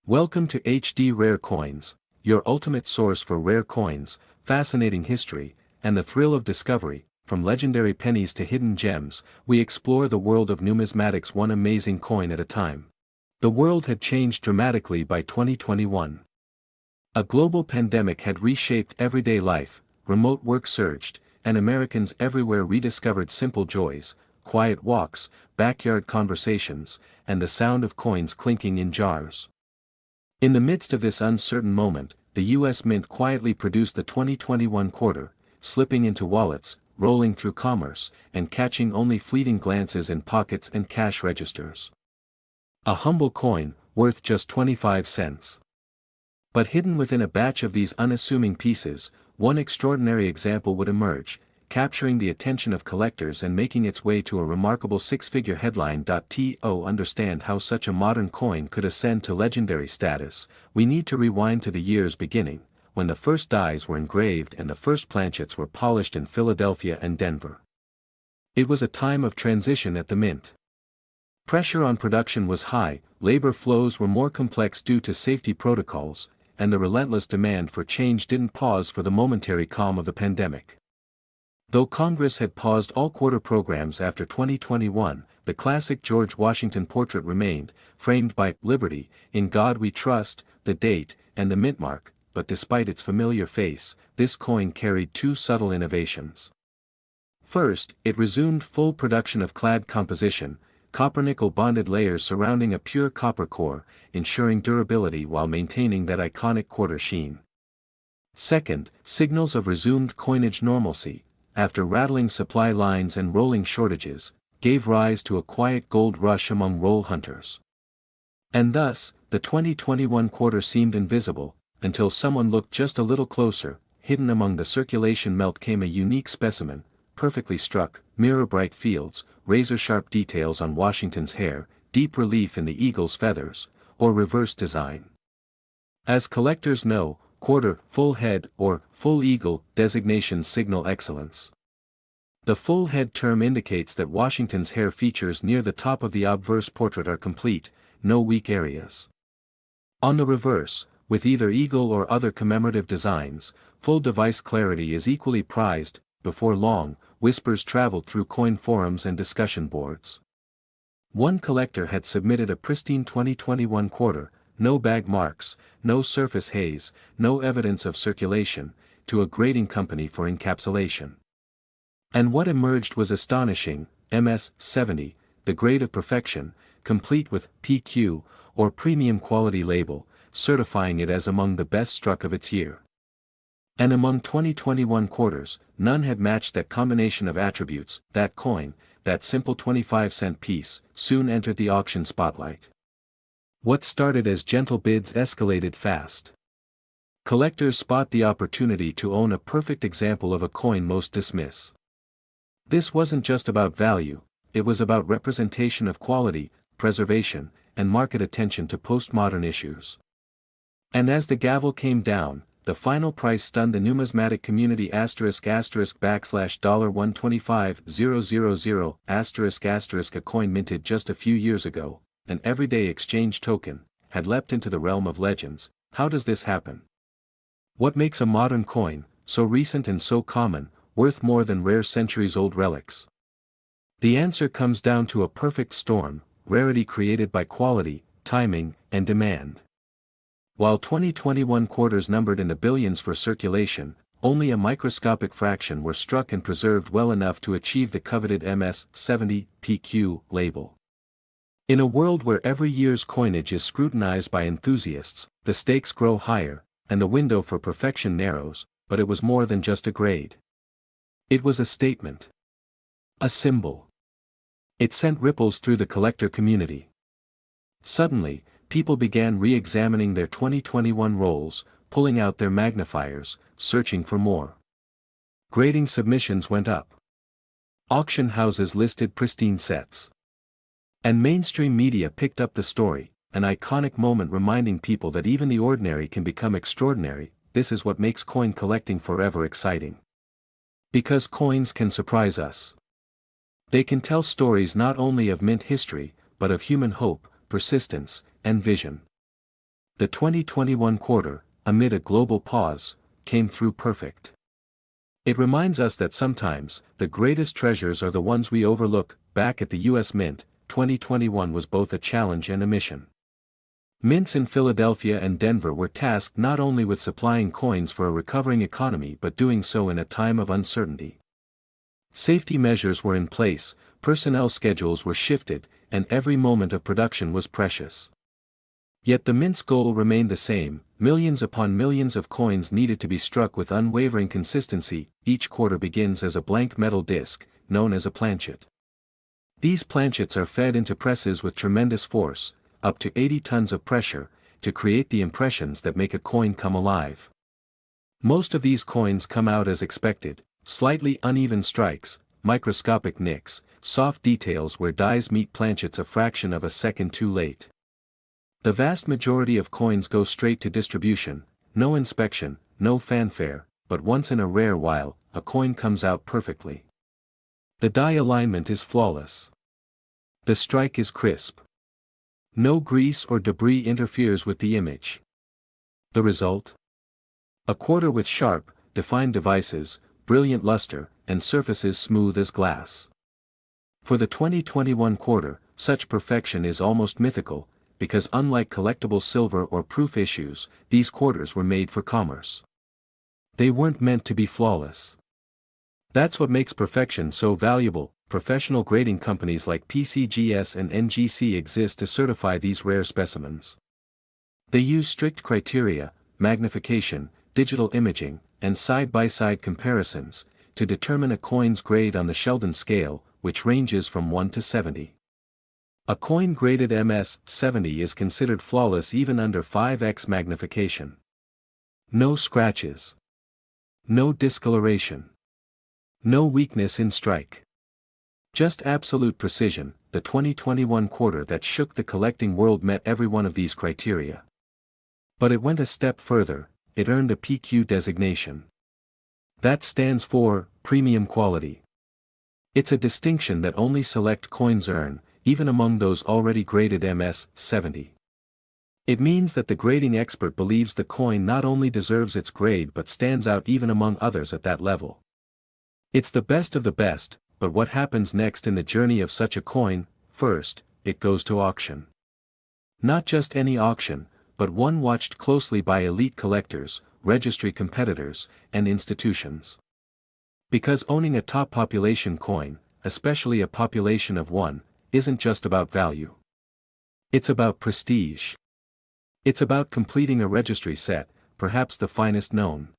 Welcome to HD Rare Coins, your ultimate source for rare coins, fascinating history, and the thrill of discovery. From legendary pennies to hidden gems, we explore the world of numismatics one amazing coin at a time. The world had changed dramatically by 2021. A global pandemic had reshaped everyday life, remote work surged, and Americans everywhere rediscovered simple joys, quiet walks, backyard conversations, and the sound of coins clinking in jars. In the midst of this uncertain moment, the U.S. Mint quietly produced the 2021 quarter, slipping into wallets, rolling through commerce, and catching only fleeting glances in pockets and cash registers. A humble coin, worth just 25 cents. But hidden within a batch of these unassuming pieces, one extraordinary example would emerge, capturing the attention of collectors and making its way to a remarkable six-figure headline. To understand how such a modern coin could ascend to legendary status, we need to rewind to the year's beginning, when the first dies were engraved and the first planchets were polished in Philadelphia and Denver. It was a time of transition at the Mint. Pressure on production was high, labor flows were more complex due to safety protocols, and the relentless demand for change didn't pause for the momentary calm of the pandemic. Though Congress had paused all quarter programs after 2021, the classic George Washington portrait remained, framed by "Liberty, in God We Trust," the date, and the mint mark. But despite its familiar face, this coin carried two subtle innovations. First, it resumed full production of clad composition, copper-nickel bonded layers surrounding a pure copper core, ensuring durability while maintaining that iconic quarter sheen. Second, signals of resumed coinage normalcy, after rattling supply lines and rolling shortages, gave rise to a quiet gold rush among roll hunters. And thus, the 2021 quarter seemed invisible, until someone looked just a little closer. Hidden among the circulation melt came a unique specimen, perfectly struck, mirror-bright fields, razor-sharp details on Washington's hair, deep relief in the eagle's feathers, or reverse design. As collectors know, quarter, full head, or full eagle designations signal excellence. The full head term indicates that Washington's hair features near the top of the obverse portrait are complete, no weak areas. On the reverse, with either eagle or other commemorative designs, full device clarity is equally prized. Before long, whispers traveled through coin forums and discussion boards. One collector had submitted a pristine 2021 quarter, no bag marks, no surface haze, no evidence of circulation, to a grading company for encapsulation. And what emerged was astonishing: MS-70, the grade of perfection, complete with PQ, or premium quality label, certifying it as among the best struck of its year. And among 2021 quarters, none had matched that combination of attributes. That coin, that simple 25-cent piece, soon entered the auction spotlight. What started as gentle bids escalated fast. Collectors spot the opportunity to own a perfect example of a coin most dismiss. This wasn't just about value, it was about representation of quality, preservation, and market attention to postmodern issues. And as the gavel came down, the final price stunned the numismatic community. $125,000 a coin minted just a few years ago, an everyday exchange token, had leapt into the realm of legends. How does this happen? What makes a modern coin, so recent and so common, worth more than rare centuries-old relics? The answer comes down to a perfect storm: rarity created by quality, timing, and demand. While 2021 quarters numbered in the billions for circulation, only a microscopic fraction were struck and preserved well enough to achieve the coveted MS-70 PQ label. In a world where every year's coinage is scrutinized by enthusiasts, the stakes grow higher, and the window for perfection narrows. But it was more than just a grade. It was a statement. A symbol. It sent ripples through the collector community. Suddenly, people began re-examining their 2021 rolls, pulling out their magnifiers, searching for more. Grading submissions went up. Auction houses listed pristine sets. And mainstream media picked up the story, an iconic moment reminding people that even the ordinary can become extraordinary. This is what makes coin collecting forever exciting. Because coins can surprise us. They can tell stories not only of mint history, but of human hope, persistence, and vision. The 2021 quarter, amid a global pause, came through perfect. It reminds us that sometimes, the greatest treasures are the ones we overlook. Back at the U.S. Mint, 2021 was both a challenge and a mission. Mints in Philadelphia and Denver were tasked not only with supplying coins for a recovering economy but doing so in a time of uncertainty. Safety measures were in place, personnel schedules were shifted, and every moment of production was precious. Yet the Mint's goal remained the same: millions upon millions of coins needed to be struck with unwavering consistency. Each quarter begins as a blank metal disc, known as a planchet. These planchets are fed into presses with tremendous force, up to 80 tons of pressure, to create the impressions that make a coin come alive. Most of these coins come out as expected: slightly uneven strikes, microscopic nicks, soft details where dies meet planchets a fraction of a second too late. The vast majority of coins go straight to distribution, no inspection, no fanfare, but once in a rare while, a coin comes out perfectly. The die alignment is flawless. The strike is crisp. No grease or debris interferes with the image. The result? A quarter with sharp, defined devices, brilliant luster, and surfaces smooth as glass. For the 2021 quarter, such perfection is almost mythical, because unlike collectible silver or proof issues, these quarters were made for commerce. They weren't meant to be flawless. That's what makes perfection so valuable. Professional grading companies like PCGS and NGC exist to certify these rare specimens. They use strict criteria, magnification, digital imaging, and side-by-side comparisons, to determine a coin's grade on the Sheldon scale, which ranges from 1 to 70. A coin graded MS 70 is considered flawless even under 5x magnification. No scratches. No discoloration. No weakness in strike. Just absolute precision. The 2021 quarter that shook the collecting world met every one of these criteria. But it went a step further: it earned a PQ designation. That stands for premium quality. It's a distinction that only select coins earn, even among those already graded MS 70. It means that the grading expert believes the coin not only deserves its grade but stands out even among others at that level. It's the best of the best. But what happens next in the journey of such a coin? First, it goes to auction. Not just any auction, but one watched closely by elite collectors, registry competitors, and institutions. Because owning a top population coin, especially a population of one, isn't just about value. It's about prestige. It's about completing a registry set, perhaps the finest known.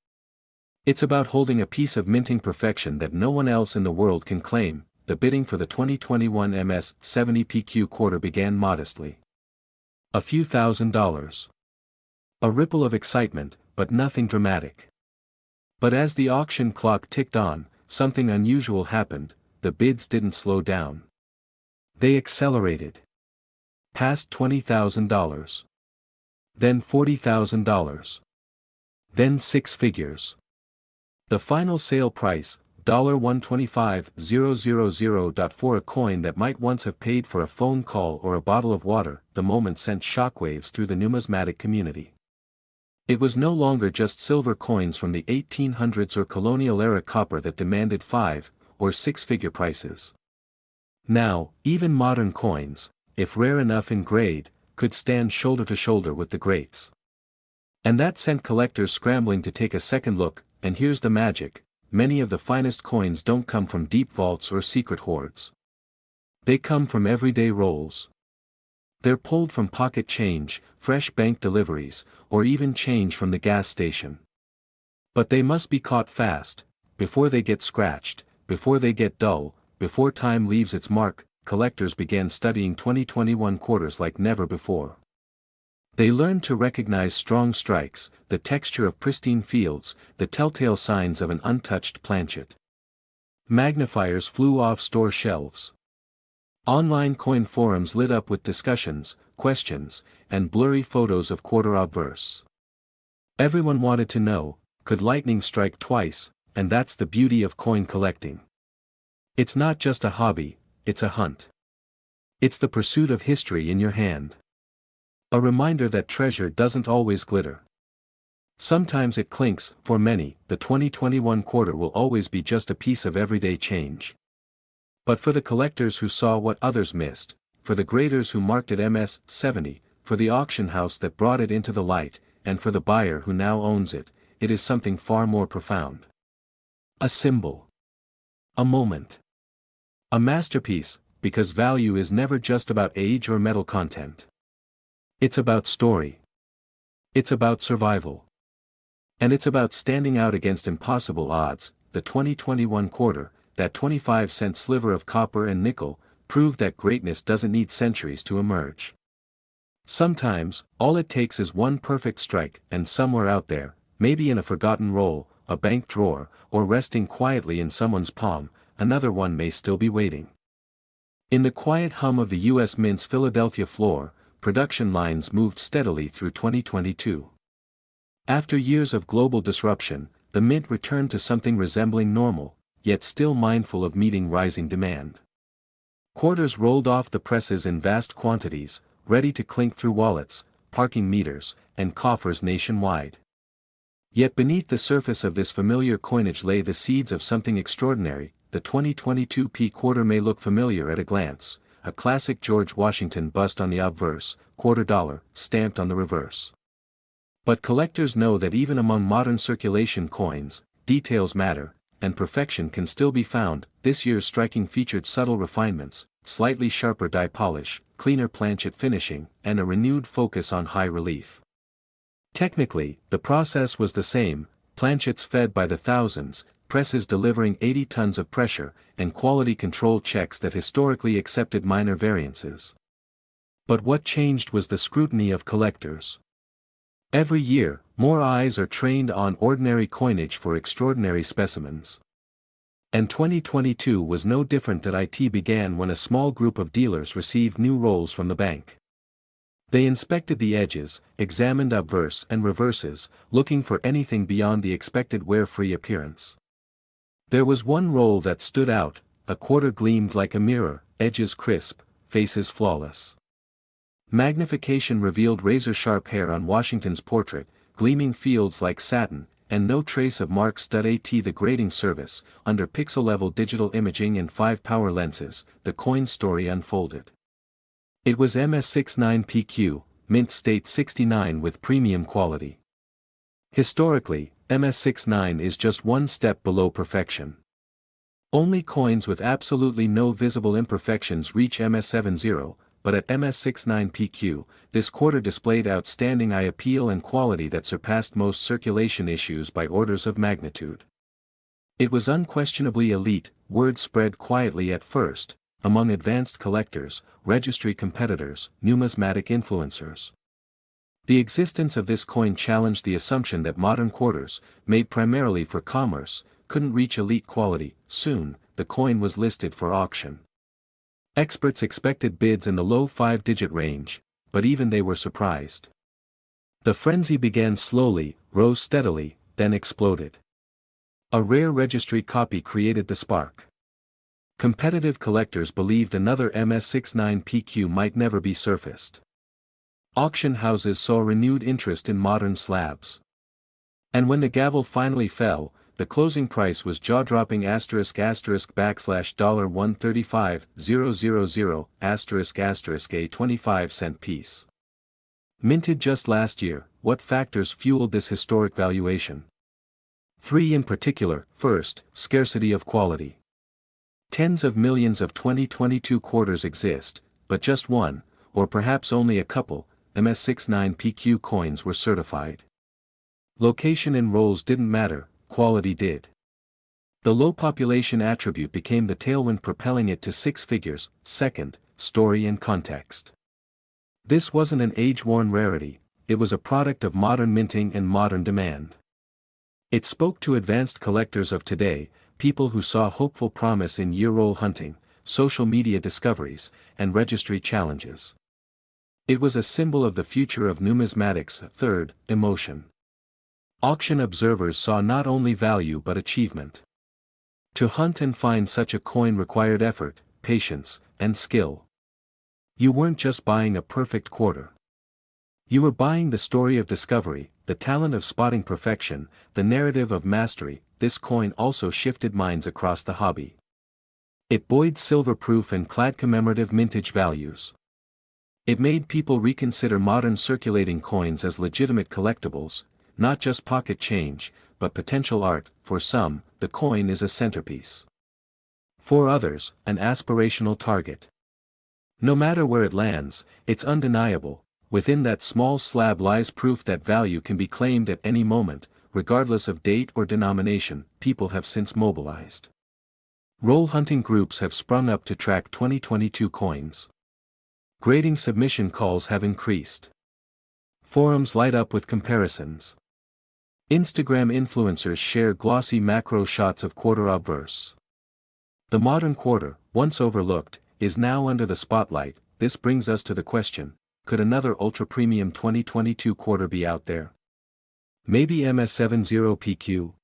It's about holding a piece of minting perfection that no one else in the world can claim. The bidding for the 2021 MS 70 PQ quarter began modestly. A few $1,000s. A ripple of excitement, but nothing dramatic. But as the auction clock ticked on, something unusual happened. The bids didn't slow down. They accelerated. Past $20,000. Then $40,000. Then six figures. The final sale price, $125,000. For a coin that might once have paid for a phone call or a bottle of water, the moment sent shockwaves through the numismatic community. It was no longer just silver coins from the 1800s or colonial-era copper that demanded 5- or 6-figure prices. Now, even modern coins, if rare enough in grade, could stand shoulder to shoulder with the greats. And that sent collectors scrambling to take a second look. And here's the magic: many of the finest coins don't come from deep vaults or secret hoards. They come from everyday rolls. They're pulled from pocket change, fresh bank deliveries, or even change from the gas station. But they must be caught fast, before they get scratched, before they get dull, before time leaves its mark. Collectors began studying 2021 quarters like never before. They learned to recognize strong strikes, the texture of pristine fields, the telltale signs of an untouched planchet. Magnifiers flew off store shelves. Online coin forums lit up with discussions, questions, and blurry photos of quarter obverse. Everyone wanted to know, could lightning strike twice? And that's the beauty of coin collecting. It's not just a hobby, it's a hunt. It's the pursuit of history in your hand. A reminder that treasure doesn't always glitter. Sometimes it clinks. For many, the 2021 quarter will always be just a piece of everyday change. But for the collectors who saw what others missed, for the graders who marked it MS-70, for the auction house that brought it into the light, and for the buyer who now owns it, it is something far more profound. A symbol. A moment. A masterpiece, because value is never just about age or metal content. It's about story. It's about survival. And it's about standing out against impossible odds. The 2021 quarter, that 25-cent sliver of copper and nickel, proved that greatness doesn't need centuries to emerge. Sometimes, all it takes is one perfect strike, and somewhere out there, maybe in a forgotten roll, a bank drawer, or resting quietly in someone's palm, another one may still be waiting. In the quiet hum of the U.S. Mint's Philadelphia floor, production lines moved steadily through 2022. After years of global disruption, the Mint returned to something resembling normal, yet still mindful of meeting rising demand. Quarters rolled off the presses in vast quantities, ready to clink through wallets, parking meters, and coffers nationwide. Yet beneath the surface of this familiar coinage lay the seeds of something extraordinary. The 2022 P quarter may look familiar at a glance, a classic George Washington bust on the obverse, $quarter, stamped on the reverse. But collectors know that even among modern circulation coins, details matter, and perfection can still be found. This year's striking featured subtle refinements, slightly sharper die polish, cleaner planchet finishing, and a renewed focus on high relief. Technically, the process was the same: planchets fed by the thousands, presses delivering 80 tons of pressure, and quality control checks that historically accepted minor variances. But what changed was the scrutiny of collectors. Every year, more eyes are trained on ordinary coinage for extraordinary specimens. And 2022 was no different. It began when a small group of dealers received new rolls from the bank. They inspected the edges, examined obverse and reverses, looking for anything beyond the expected wear-free appearance. There was one roll that stood out: a quarter gleamed like a mirror, edges crisp, faces flawless. Magnification revealed razor-sharp hair on Washington's portrait, gleaming fields like satin, and no trace of marks. At the grading service, under pixel-level digital imaging and 5-power lenses, the coin story unfolded. It was MS69PQ, Mint State 69 with premium quality. Historically, MS69 is just one step below perfection. Only coins with absolutely no visible imperfections reach MS70, but at MS69PQ, this quarter displayed outstanding eye appeal and quality that surpassed most circulation issues by orders of magnitude. It was unquestionably elite. Word spread quietly at first, among advanced collectors, registry competitors, numismatic influencers. The existence of this coin challenged the assumption that modern quarters, made primarily for commerce, couldn't reach elite quality. Soon, the coin was listed for auction. Experts expected bids in the low 5-digit range, but even they were surprised. The frenzy began slowly, rose steadily, then exploded. A rare registry copy created the spark. Competitive collectors believed another MS69PQ might never be surfaced. Auction houses saw renewed interest in modern slabs. And when the gavel finally fell, the closing price was jaw-dropping $$135,000 a 25-cent piece. Minted just last year, what factors fueled this historic valuation? 3 in particular. First, scarcity of quality. Tens of millions of 2022 quarters exist, but just one, or perhaps only a couple, MS69PQ coins were certified. Location in rolls didn't matter, quality did. The low population attribute became the tailwind propelling it to 6 figures. Second, story and context. This wasn't an age-worn rarity, it was a product of modern minting and modern demand. It spoke to advanced collectors of today, people who saw hopeful promise in year-roll hunting, social media discoveries, and registry challenges. It was a symbol of the future of numismatics. Third, emotion. Auction observers saw not only value but achievement. To hunt and find such a coin required effort, patience, and skill. You weren't just buying a perfect quarter. You were buying the story of discovery, the talent of spotting perfection, the narrative of mastery. This coin also shifted minds across the hobby. It buoyed silver-proof and clad commemorative mintage values. It made people reconsider modern circulating coins as legitimate collectibles, not just pocket change, but potential art. For some, the coin is a centerpiece. For others, an aspirational target. No matter where it lands, it's undeniable. Within that small slab lies proof that value can be claimed at any moment, regardless of date or denomination. People have since mobilized. Roll hunting groups have sprung up to track 2022 coins. Grading submission calls have increased. Forums light up with comparisons. Instagram influencers share glossy macro shots of quarter obverse. The modern quarter, once overlooked, is now under the spotlight. This brings us to the question, could another ultra-premium 2022 quarter be out there? Maybe MS70PQ?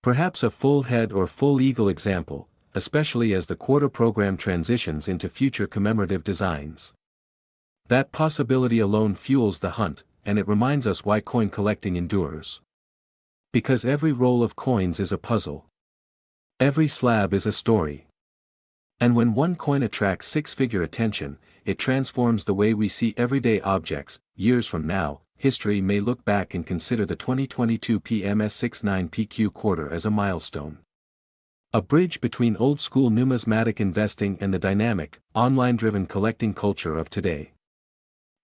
Perhaps a full head or full eagle example, especially as the quarter program transitions into future commemorative designs. That possibility alone fuels the hunt, and it reminds us why coin collecting endures. Because every roll of coins is a puzzle. Every slab is a story. And when one coin attracts six-figure attention, it transforms the way we see everyday objects. Years from now, history may look back and consider the 2022 PMS69PQ quarter as a milestone. A bridge between old-school numismatic investing and the dynamic, online-driven collecting culture of today.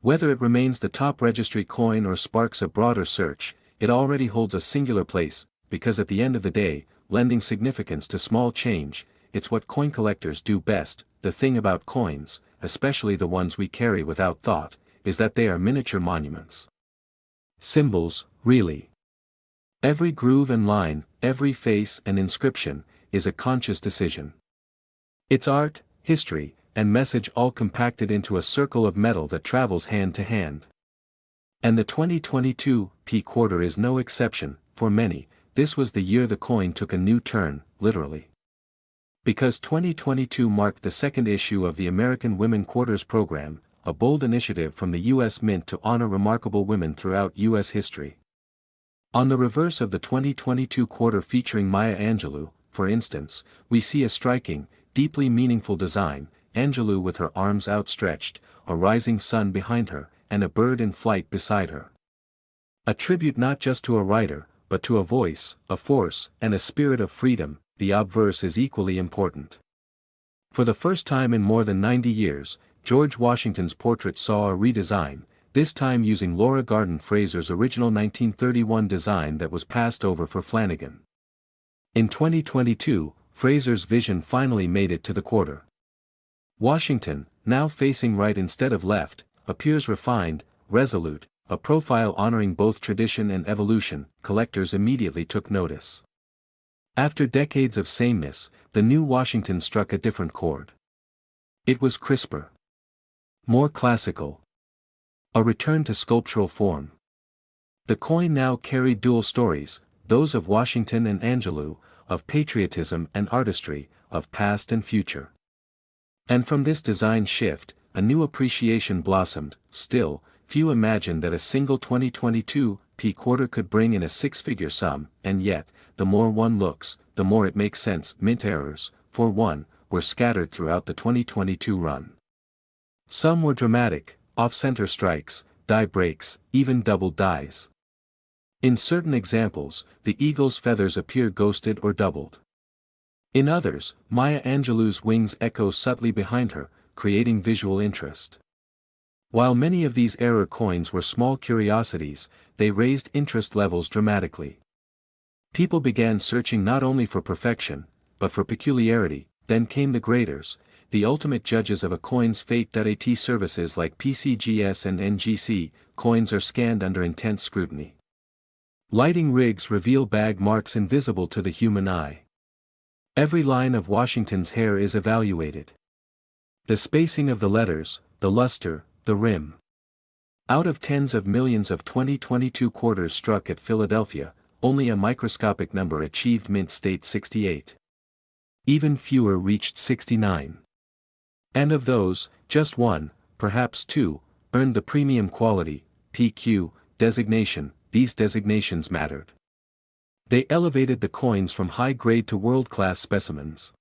Whether it remains the top registry coin or sparks a broader search, it already holds a singular place, because at the end of the day, lending significance to small change, it's what coin collectors do best. The thing about coins, especially the ones we carry without thought, is that they are miniature monuments. Symbols, really. Every groove and line, every face and inscription, is a conscious decision. It's art, history, and message all compacted into a circle of metal that travels hand to hand. And the 2022 P quarter is no exception. For many, this was the year the coin took a new turn, literally. Because 2022 marked the second issue of the American Women Quarters program, a bold initiative from the U.S. Mint to honor remarkable women throughout U.S. history. On the reverse of the 2022 quarter featuring Maya Angelou, for instance, we see a striking, deeply meaningful design, Angelou with her arms outstretched, a rising sun behind her, and a bird in flight beside her. A tribute not just to a writer, but to a voice, a force, and a spirit of freedom. The obverse is equally important. For the first time in more than 90 years, George Washington's portrait saw a redesign, this time using Laura Garden Fraser's original 1931 design that was passed over for Flanagan. In 2022, Fraser's vision finally made it to the quarter. Washington, now facing right instead of left, appears refined, resolute, a profile honoring both tradition and evolution. Collectors immediately took notice. After decades of sameness, the new Washington struck a different chord. It was crisper. More classical. A return to sculptural form. The coin now carried dual stories, those of Washington and Angelou, of patriotism and artistry, of past and future. And from this design shift, a new appreciation blossomed. Still, few imagined that a single 2022 P quarter could bring in a six-figure sum, and yet, the more one looks, the more it makes sense. Mint errors, for one, were scattered throughout the 2022 run. Some were dramatic, off-center strikes, die breaks, even doubled dies. In certain examples, the eagle's feathers appear ghosted or doubled. In others, Maya Angelou's wings echo subtly behind her, creating visual interest. While many of these error coins were small curiosities, they raised interest levels dramatically. People began searching not only for perfection, but for peculiarity. Then came the graders, the ultimate judges of a coin's fate. At services like PCGS and NGC, coins are scanned under intense scrutiny. Lighting rigs reveal bag marks invisible to the human eye. Every line of Washington's hair is evaluated. The spacing of the letters, the luster, the rim. Out of tens of millions of 2022 quarters struck at Philadelphia, only a microscopic number achieved mint state 68. Even fewer reached 69. And of those, just one, perhaps two, earned the premium quality, PQ, designation. These designations mattered. They elevated the coins from high-grade to world-class specimens.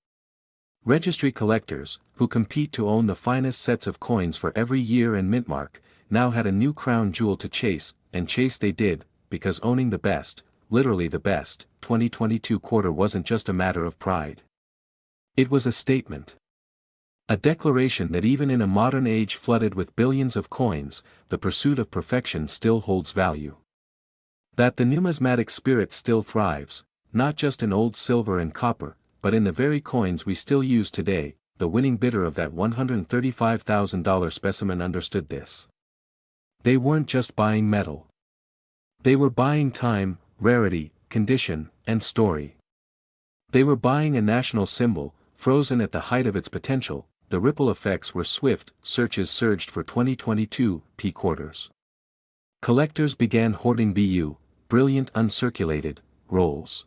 Registry collectors, who compete to own the finest sets of coins for every year and mint mark, now had a new crown jewel to chase, and chase they did, because owning the best, literally the best, 2022 quarter wasn't just a matter of pride. It was a statement. A declaration that even in a modern age flooded with billions of coins, the pursuit of perfection still holds value. That the numismatic spirit still thrives, not just in old silver and copper, but in the very coins we still use today. The winning bidder of that $135,000 specimen understood this. They weren't just buying metal. They were buying time, rarity, condition, and story. They were buying a national symbol, frozen at the height of its potential. The ripple effects were swift. Searches surged for 2022 P quarters. Collectors began hoarding brilliant uncirculated, rolls.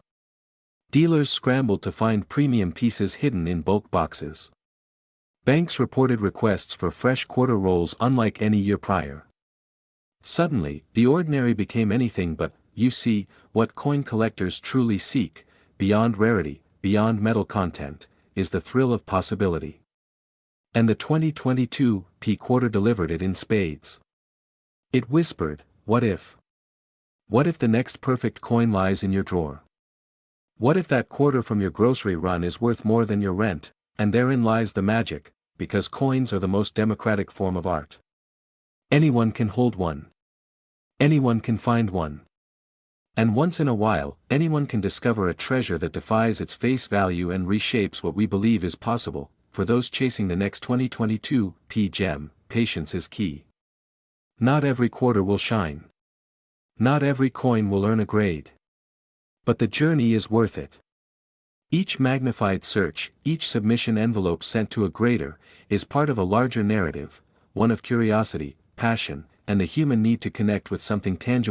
Dealers scrambled to find premium pieces hidden in bulk boxes. Banks reported requests for fresh quarter rolls unlike any year prior. Suddenly, the ordinary became anything but. You see, what coin collectors truly seek, beyond rarity, beyond metal content, is the thrill of possibility. And the 2022 P quarter delivered it in spades. It whispered, what if? What if the next perfect coin lies in your drawer? What if that quarter from your grocery run is worth more than your rent, and therein lies the magic, because coins are the most democratic form of art. Anyone can hold one. Anyone can find one. And once in a while, anyone can discover a treasure that defies its face value and reshapes what we believe is possible. For those chasing the next 2022 P gem, patience is key. Not every quarter will shine. Not every coin will earn a grade. But the journey is worth it. Each magnified search, each submission envelope sent to a grader, is part of a larger narrative, one of curiosity, passion, and the human need to connect with something tangible